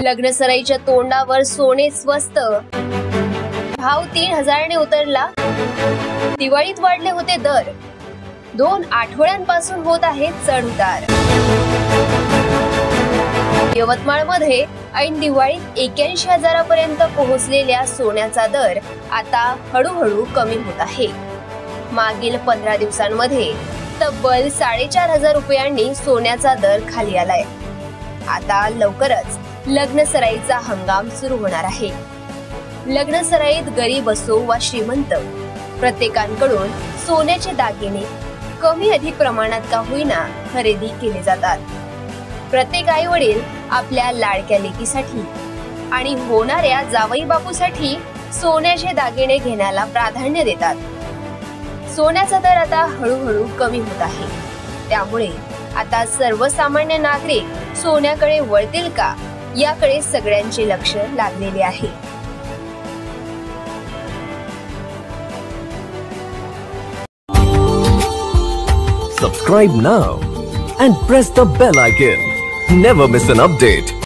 लग्नसराईच्या तोंडावर सोने स्वस्त, भाव 3000 ने उतरला. दिवाळीत वाढले होते दर, 2 आठवड्यांपासून होत आहे चढउतार. यवतमाळमध्ये ऐन दिवाळीत 81,000 पर्यंत पोहोचलेल्या सोन्याचा दर आता हळूहळू कमी होत आहे. मागील 15 दिवसांमध्ये तब्बल 4,500 रुपयांनी सोन्याचा दर खाली आलाय. आता लवकरच लग्नसराईचा हंगाम सुरू होणार आहे. लग्नसराईत गरीब असो वा श्रीमंत, प्रत्येकांकडून सोन्याचे दागिने कमी अधिक प्रमाणात का होईना खरेदी केले जातात. प्रत्येक आई वडील आपल्या लाडक्या लेकीसाठी आणि होणाऱ्या जावई बापूसाठी सोन्याचे दागिने घेण्याला प्राधान्य देतात. सोन्याचा दर आता हळूहळू कमी होत आहे. त्यामुळे आता सर्वसामान्य नागरिक सोन्याकडे वळतील का, याकडे सगळ्यांचे लक्ष लागलेले आहे. Subscribe now and press the bell icon. Never miss an update.